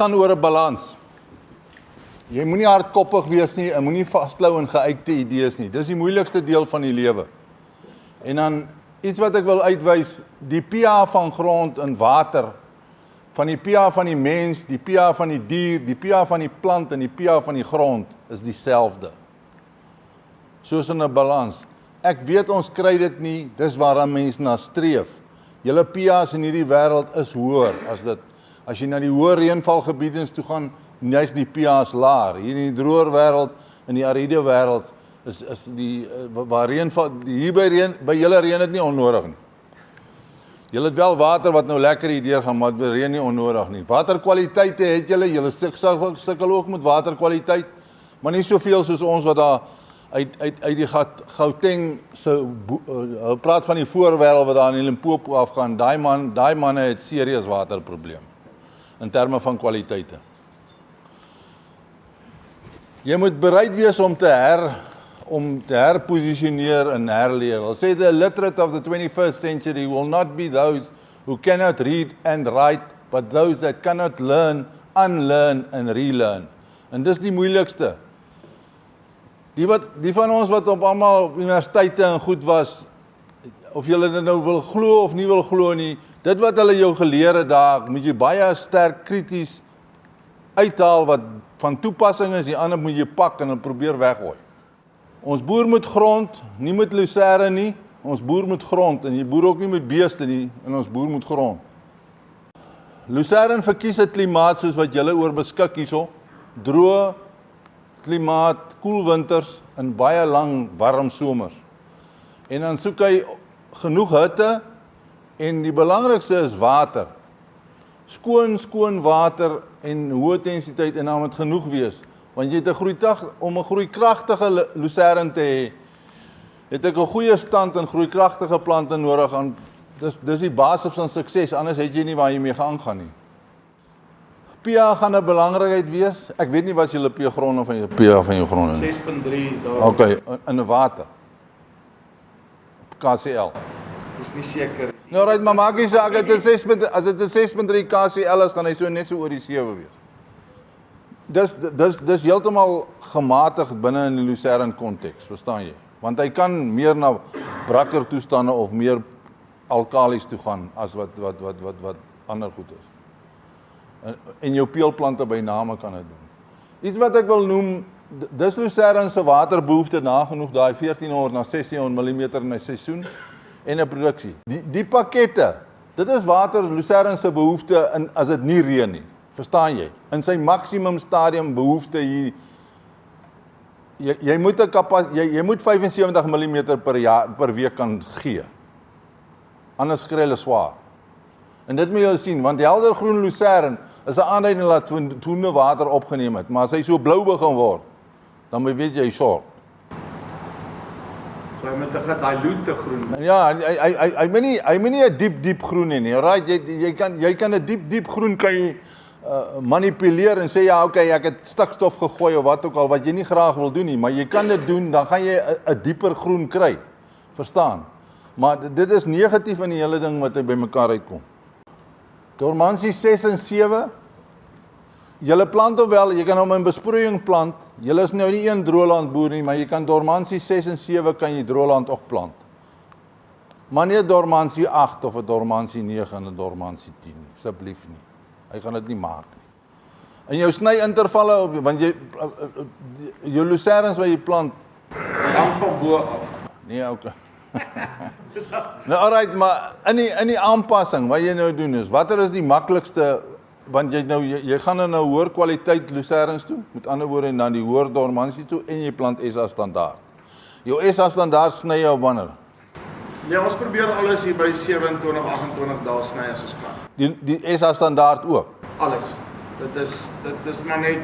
Gaan oor 'n balans. Jy moenie hardkoppig wees nie, en moenie vasklou in geuite idees nie. Dis die moeilikste deel van die lewe. En dan iets wat ek wil uitwys, die pH van grond en water, van die pH van die mens, die pH van die dier, die pH van die plant en die pH van die grond is dieselfde. Soos in 'n balans. Ek weet ons kry dit nie, dis waarom mense na streef. Julle pH's in hierdie wêreld is hoër as dit. As jy na die hoë reënvalgebiede toe gaan, neig die pH's laer. Hier in die droër wêreld, in die ariede wêreld, is die waar reënval, hier by julle reën dit nie onnodig nie. Julle het wel water wat nou lekker hier deur gaan, maar dit reën nie onnodig nie. Waterkwaliteite het julle sukkel ook met waterkwaliteit, maar nie soveel soos ons wat daar uit die Gauteng se hulle praat van die voorwêreld wat daar in Limpopo afgaan. Daai manne het serieus waterprobleme in terme van kwaliteite. Jy moet bereid wees om te herpositioneer en herleer. Hulle sê the illiterate of the 21st century will not be those who cannot read and write, but those that cannot learn, unlearn and relearn. En dis die moeilikste. Die van ons wat op almal universiteite en goed was, of julle dit nou wil glo of nie wil glo nie, dit wat hulle jou geleer het daar, moet jy baie sterk krities uithaal wat van toepassing is, die ander moet jy pak en probeer weggooi. Ons boer met grond, nie met lucerne nie, ons boer met grond, en jy boer ook nie met beeste nie, en ons boer met grond. Lucerne verkies 'n klimaat soos wat julle oor beskik hierso, droë klimaat, koel winters, en baie lang warm somers. En dan soek hy genoeg hitte, en die belangrikste is water. Skoon water en hoë intensiteit en dan moet genoeg wees. Want jy het om 'n groeikragtige lucerne te hê, het ek 'n goeie stand en groeikragtige plante nodig. En dis die basis van sukses, anders het jy nie waar jy mee gaan nie. pH gaan 'n belangrikheid wees. Ek weet nie wat julle pH gronde van jou pH van jou gronde is. 6.3 daar. Okay, in 'n water. KCl. Dis nie seker. Nou right, maar maak nie saak, as dit 'n 6.3 KCl is, gaan hy so net so oor die 7 wees. Dis heeltemal gematig binne in die lucerne konteks, verstaan jy? Want hy kan meer na brakker toestande of meer alkalies toe gaan as wat ander goed is. En jou peulplante by name kan dit doen. Iets wat ek wil noem, dis lucerne se waterbehoefte nagenoeg daai 1400 na 1600 mm in 'n seisoen en 'n produksie. Die pakkette, dit is water lucerne se behoefte as dit nie reën nie. Verstaan jy? In sy maksimum stadium behoefte hier, jy moet 75 mm per week kan gee. Anders kry hulle swaar. En dit moet jy sien, want helder groen lucerne is 'n aanduiding dat voldoende water opgeneem het, maar as hy so blou begin word, dan weet jy short. So hy moet 'n gedilute groen. Ja, hy moet nie 'n diep groen nie. Right, jy kan 'n diep groen kan jy manipuleer en sê ja, okay, ek het stikstof gegooi of wat ook al wat jy nie graag wil doen nie, maar jy kan dit doen, dan gaan jy 'n dieper groen kry. Verstaan? Maar dit is negatief in die hele ding wat hy bymekaar uitkom. Dormansie 6 en 7. Julle plant ofwel, jy kan hom in besproeiing plant. Julle is nou nie een droëland boer nie, maar jy kan dormansie 6 en 7 kan jy droëland ook plant. Maar nie 'n dormansie 8 of 'n dormansie 9 en 'n dormansie 10 nie, asseblief nie. Hy gaan dit nie maak nie. In jou snyintervalle, want jou lucernes wat jy plant, Dan van bo af. nee, okay. Nou alright, maar in die aanpassing wat jy nou doen is, watter is die maklikste, want jy gaan nou hoër kwaliteit lucernes toe, met ander woorde na die hoër dormansie toe en jy plant SA standaard. Jou SA standaard sny jy op wanneer? Ja, ons probeer alles hier by 27, 28 dae sny as ons kan. Die SA standaard ook. Alles. Dit is maar net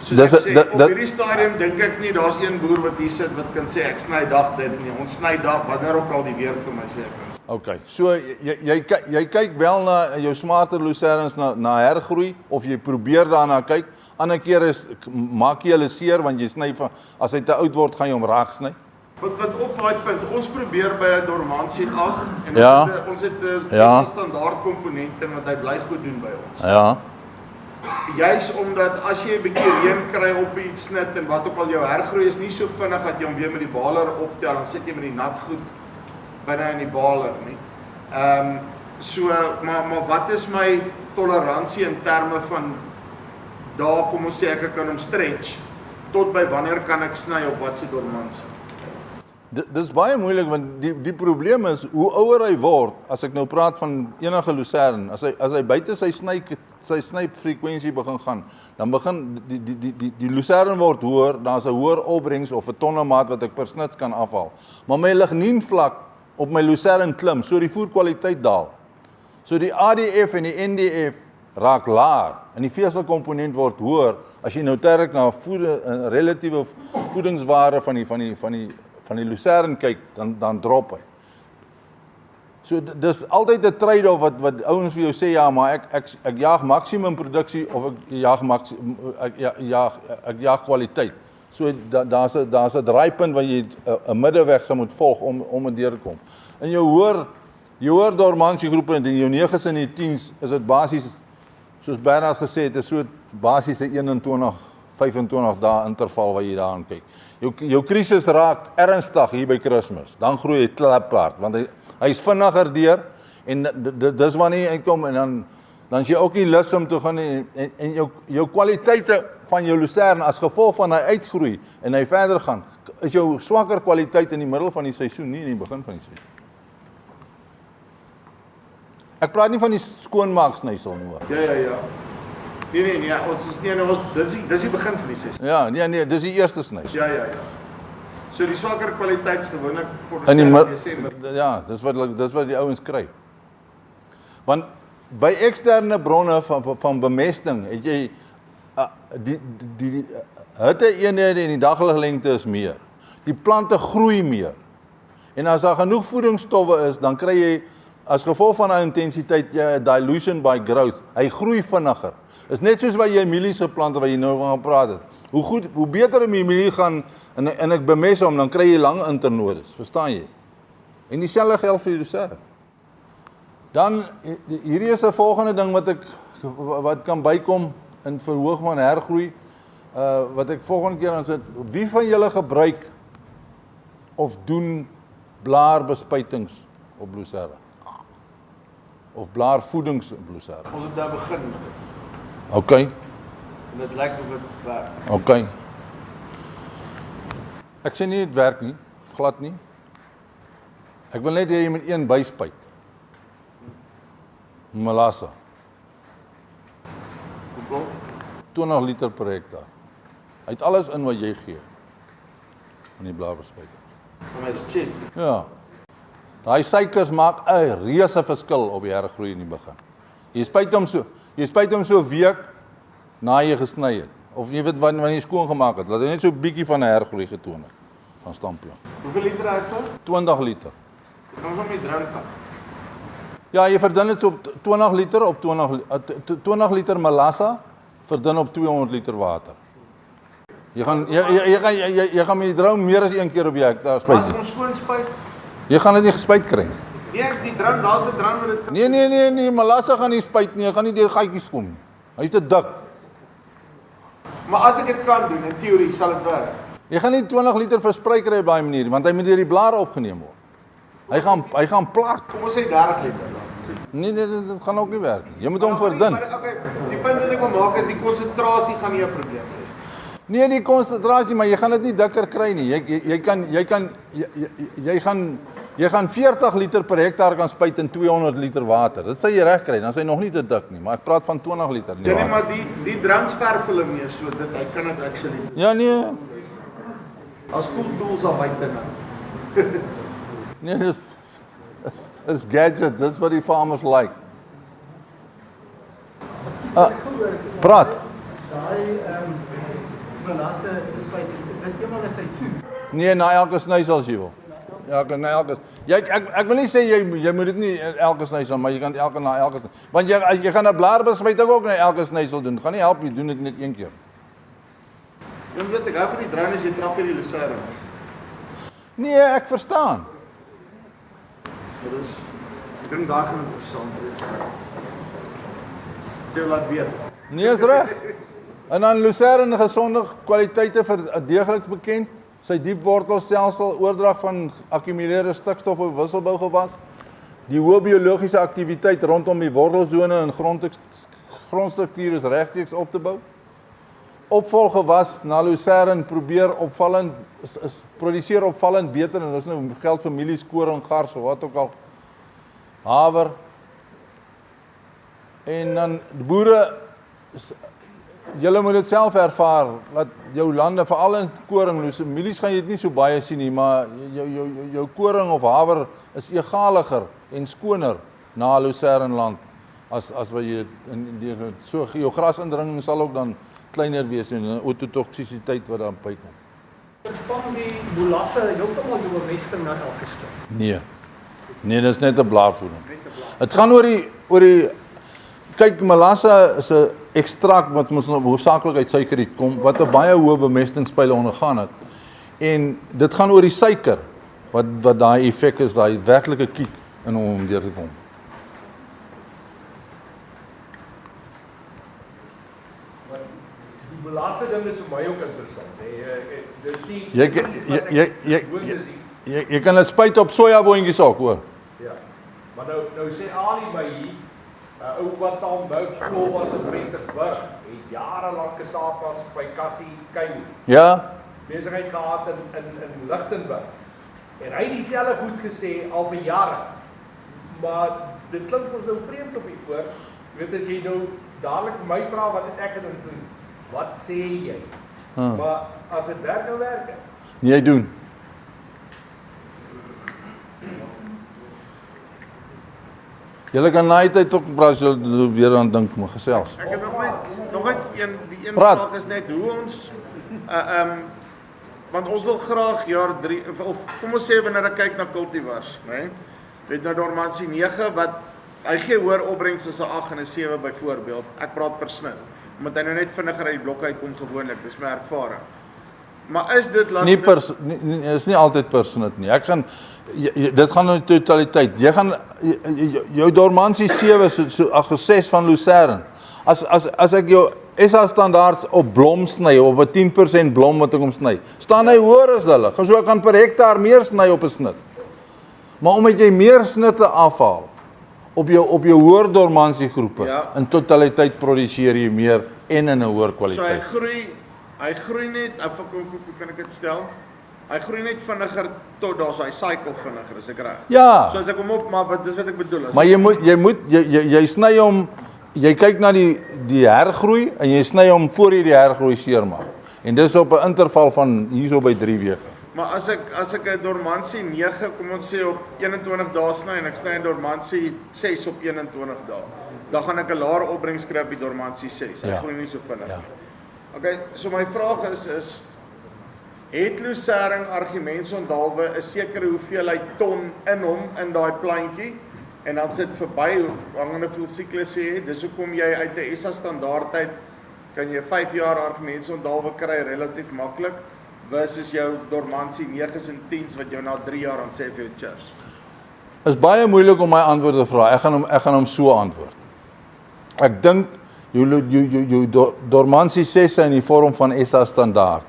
soos ek sê, op hierdie stadium dink ek nie daar's een boer wat hier sit wat kan sê ek sny dag dit nie. Ons sny dag wanneer ook al die weer vir my sê ek kan. Okay, so jy kyk wel na jou smarter lucernes na hergroei of jy probeer daarna kyk. Ander keer maak jy hulle seer want jy sny van as hy te oud word gaan jy hom raak sny. Wat op daai punt, ons probeer by 'n dormansie 8 en ja. ons het 'n standaard komponente wat hy bly goed doen by ons. Ja. Juis omdat as jy 'n bietjie reën kry op iets snit en wat ook al jou hergroei is nie so vinnig dat jy hom weer met die baler optel, dan sit jy met die nat goed binne in die baler nie. Maar wat is my toleransie in terme van daar kom ons sê ek kan hom stretch tot by wanneer kan ek sny op wat se dormans? Dis baie moeilik want die probleem is hoe ouer hy word, as ek nou praat van enige lucern, as hy buite sy snypfrekwensie begin gaan, dan begin die lucern word hoër, dan is 'n hoër opbrengs of 'n tonnemaat wat ek per snits kan afhaal. Maar my lignienvlak op my lucern klim, so die voerkwaliteit daal. So die ADF en die NDF raak laer en die veselkomponent word hoër as jy nou terwyl na relatiewe voedingswaarde van die lucern kyk, dan drop hy. So dis altyd 'n trade-off wat ouens vir jou sê, ja, maar ek jaag maksimum produksie of ek jaag kwaliteit. So daar's 'n draaipunt waar jy 'n middeweg sal moet volg om deur te kom. In jou hoër dormansiegroepe in jou 9s en die 10s is dit basies soos Bernard gesê het, is so basies 'n 21-25 dae interval wat jy daaraan kyk. Jou krisis raak ernstig hier by Kersfees. Dan groei hy klapplaat want hy is vinniger deur en dis wanneer hy kom en dan is jy ook nie lus om te gaan en jou kwaliteite van jou lucern as gevolg van hy uitgroei en hy verder gaan, is jou swakker kwaliteit in die middel van die seisoen, nie in die begin van die seisoen. Ek praat nie van die skoonmaaksnysel nie hoor. Ja. Nee, ons is dis die begin van die seisoen. Ja, nee, dis die eerste snysel. Ja. So die swakker kwaliteits gewoonlik vir Desember. Ja, dis wat die ouens kry. Want by eksterne bronne van bemesting het jy die hitte-eenhede en die dagliglengte is meer. Die plante groei meer. En as daar genoeg voedingsstowwe is, dan kry jy as gevolg van 'n intensiteit jy 'n dilution by growth. Hy groei vinniger. Is net soos wat jy mieliese plante wat jy nou van gepraat het. Hoe beter 'n mielie gaan en ek bemest hom, dan kry jy lang internodes, verstaan jy? En dieselfde geld vir die lucern. Dan hierdie is 'n volgende ding wat kan bykom in verhoog van hergroei, wat ek volgende keer aan sit. Wie van julle gebruik of doen blaarbespuitings op lucern? Of blaarvoedings op lucern? Ons het daar begin met dit. OK. En dit lyk of dit werk. OK. Ek sê nie dit werk nie, glad nie. Ek wil net hê jy moet een byspuit. Melassa. Hoeveel? 20 liter per hektaar. Hy het alles in wat jy gee. In die blaarbespuiting. Maar hy's cheap. Ja. Daai suikers maak 'n reuse verskil op die hergroei in die begin. Jy spuit hom so 'n week na jy gesny het. Of jy weet wanneer jy skoon gemaak het, laat hy net so 'n bietjie van 'n hergroei getoon het van stampioen. Hoeveel liter hektaar? 20 liter. Ek kan hom nie drink nie. Ja, jy verdun dit op 20 liter op 20 liter melassa verdun op 200 liter water. Jy gaan met die droom meer as een keer op die hektaar spuit. As ons skoon spuit, Jy gaan dit nie gespuit kry nie. nee, die drum, daar's 'n drum wat dit. Nee, melassa gaan nie spuit nie. Hy gaan nie deur gaatjies kom nie. Hy's te dik. Maar as ek dit kan doen, in teorie sal dit werk. Jy gaan nie 20 liter versprei kry op daai manier, want hy moet deur die blare opgeneem word. Hy gaan plak. Kom ons sê 30 liter dan. Nee, dit gaan ook nie werk nie. Jy moet hom verdun. Okay, die punt wat ek wil maak is die konsentrasie gaan nie 'n probleem wees nie. Nee, die konsentrasie, maar jy gaan dit nie dikker kry nie. Jy gaan 40 liter per hektaar kan spuit in 200 liter water. Dit sal jy reg kry, dan is hy nog nie te dik nie, maar ek praat van 20 liter nie. Nee, maar die drums verf hulle mee so dit hy kan dit actually doen. Ja, nee. As cool tools al buite nou. Nee, dis gadget, dis wat die farmers like. Praat. Daai melasse spuiting, is dit eenmal 'n seisoen? Nee, na elke snysel as jy wil. Ja, na elke. Ek wil nie sê jy moet dit nie elke snysel, maar jy kan na elke. Want jy gaan 'n blaarbespuiting ook na elke snysel doen. Gaan nie help jy doen dit net een keer. Jy weet ek hou van die drone as jy trap hierdie lucerne. Nee, ek verstaan. Ek dink daar gaan interessant wees. Sê laat weet. Nee, is reg. En dan Lucerne gesonde kwaliteite vir deegliks bekend. Sy diep wortelstelsel, oordrag van akkumuleerde stikstof op wisselbougewas. Die hoë biologiese aktiwiteit rondom die wortelsone en grondstruktuur is regstreeks op te bou. Opvolgewas na Lucerne produseer opvallend beter en dis nou geld vir mielies, koring, gars of wat ook al. Haver. En dan die boere, julle moet dit self ervaar, dat jou lande, veral in koring, mielies gaan jy dit nie so baie sien nie, maar jou koring of haver is egaliger en skoner na Lucerne land, as wat jy so jou grasindringing sal ook dan kleiner wees en 'n ototoksisiteit wat daar by kom. Van die molasse heeltemal jou bemesting na elke stuk. Nee, dis net 'n blaarvoeding. Dit gaan oor die kyk, melasse is 'n ekstrakt wat ons hoofsaaklik uit suikerriet kom, wat 'n baie hoë bemestingspyle ondergaan het. En dit gaan oor die suiker, wat daai effek is, daai werklike kiek in hom om deur te kom. Die molasse ding is vir my ook interessant. Dis nie Jy kan dit spuit op sojaboontjies ook, hoor. Ja. Maar nou sê Ali by hier, ou wat saam by skool was in Brentesburg, het jare lank gesaakplaas by Cassie Kyn. Ja. Besigheid gehad in Lichtenburg. En hy het dieselfde goed gesê al vir jare. Maar dit klink ons nou vreemd op die oor. Jy weet as jy nou dadelik vir my vra wat het ek gedoen? Wat sê jy? Maar as dit werk, dan werk dit. Jy doen. Julle kan na die tyd ook praat, julle weer aan dink, maar gesels. Ek het nog net die een Praat. vraag is net hoe ons want ons wil graag jaar 3 of kom ons sê wanneer ek kyk na cultivars, né? Weet nou Dormansie 9 wat hy gee hoër opbrengs as 'n 8 en 'n 7 byvoorbeeld. Ek praat per snit. Omdat hy nou net vinniger uit die blokke uitkom gewoonlik, dis my ervaring. Maar is dit laat is nie altyd per snit nie. Dit gaan oor die totaliteit. Jy gaan jou Dormansie 7 so 6 van Lucerne. As ek jou SA standaard op blom sny, op 'n 10% blom wat ek hom sny, staan hy hoër as hulle. So ek kan per hektaar meer sny op 'n snit. Maar omdat jy meer snitte afhaal op jou hoër Dormansie groepe, in totaliteit produseer jy meer en in 'n hoër kwaliteit. So hy groei net, hoe kan ek dit stel? Hy groei net vinniger tot daar so hy cycle vinniger, is ek reg? Ja. So as ek hom op, maar dis wat ek bedoel. Maar jy sny hom, jy kyk na die hergroei en jy sny hom voor jy die hergroei seermaak. En dis op 'n interval van hierso by 3 weke. Maar as ek 'n Dormansie 9, kom ons sê op 21 dae sny en ek sny 'n Dormansie 6 op 21 dae, dan gaan ek 'n laer opbrengs kry op die Dormansie 6. Hy groei nie so vinnig nie. Okay, so my vraag is het Lucerne argumentsondalwe 'n sekere hoeveelheid ton in hom in daai plantjie en dan sit verby hangende veel siklusse het. Dis hoekom jy uit 'n SA standaardtyd kan jy 5 jaar argumentsondalwe kry relatief maklik versus jou Dormansie 9s en 10s wat jou na 3 jaar aan sê vir jou cheers. Is baie moeilik om my antwoord te vra. Ek gaan hom so antwoord. Ek dink jou Dormansie 6 in die vorm van SA standaard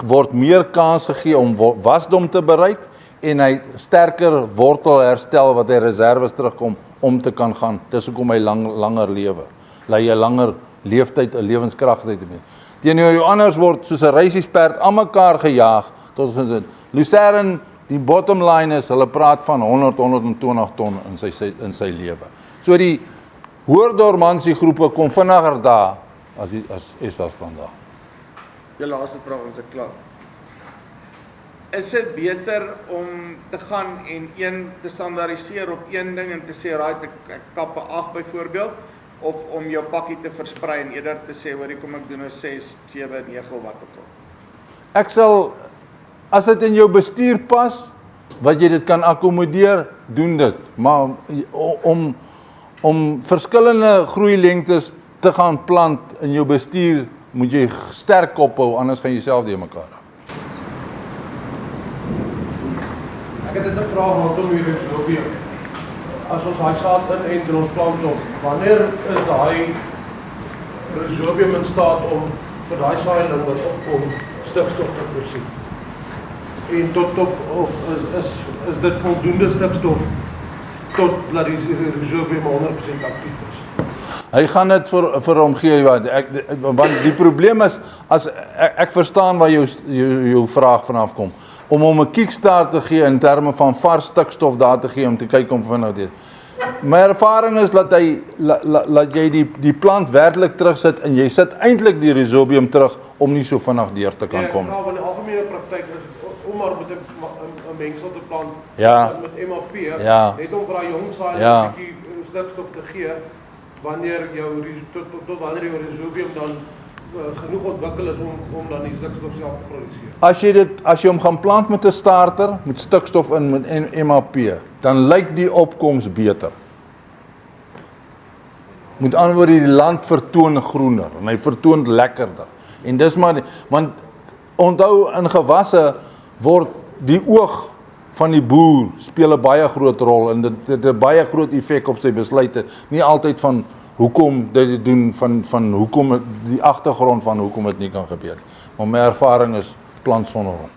word meer kans gegee om wasdom te bereik en hy sterker wortelherstel wat hy reserves terugkom om te kan gaan. Dis hoekom hy langer lewe. Lei jy langer leeftyd, 'n lewenskragtyd mee. Teenoor jou anders word soos 'n reisiesperd aan mekaar gejaag tot gesit. Lucerne, die bottom line is hulle praat van 120 ton in sy lewe. So die hoër Dormansie groepe kom vinniger daar as SA standaard. Jou laaste vraag ons is klaar. Is dit beter om te gaan en te standaardiseer op een ding en te sê right ek kap 'n 8 byvoorbeeld of om jou pakkie te versprei en eerder te sê hoor kom ek doen 'n 6, 7, 9 of wat ook al. Ek sal as dit in jou bestuur pas wat jy dit kan akkommodeer, doen dit. Maar om verskillende groeilengtes te gaan plant in jou bestuur moet jy sterk kop hou, anders gaan jy self die mekaar. Ek het 'n vraag rondom hierdie Ethiopia. As ons daai saad in en ons plant op, wanneer is daai rhizobium in staat om vir daai saailing wat opkom stikstof te voorsien. En tot op of is dit voldoende stikstof tot dat die rhizobium 100% aktief is. Hy gaan dit vir hom gee want die probleem is as ek verstaan waar jou vraag vanaf kom om hom 'n kickstart te gee in terme van vars stikstof daar te gee om te kyk om vinnig te. My ervaring is dat jy die plant werklik terugsit en jy sit eintlik die rhizobium terug om nie so vinnig deur te kan kom. Ja, in die algemene praktyk is om maar met 'n mengsel te plant met MAP, net om vir daai jong saailing 'n bietjie stikstof te gee wanneer tot wanneer jou rhizobium dan genoeg ontwikkel is om dan die stikstof self te produseer. As jy hom gaan plant met 'n starter met stikstof in met MAP, dan lyk die opkoms beter. Met ander woorde die land vertoon groener en hy vertoon lekkerder. En dis maar want onthou in gewasse word die oog van die boer speel 'n baie groot rol en dit het 'n baie groot effek op sy besluite, nie altyd van hoekom dit doen van hoekom die agtergrond van hoekom dit nie kan gebeur nie. Maar my ervaring is plant sonder hom.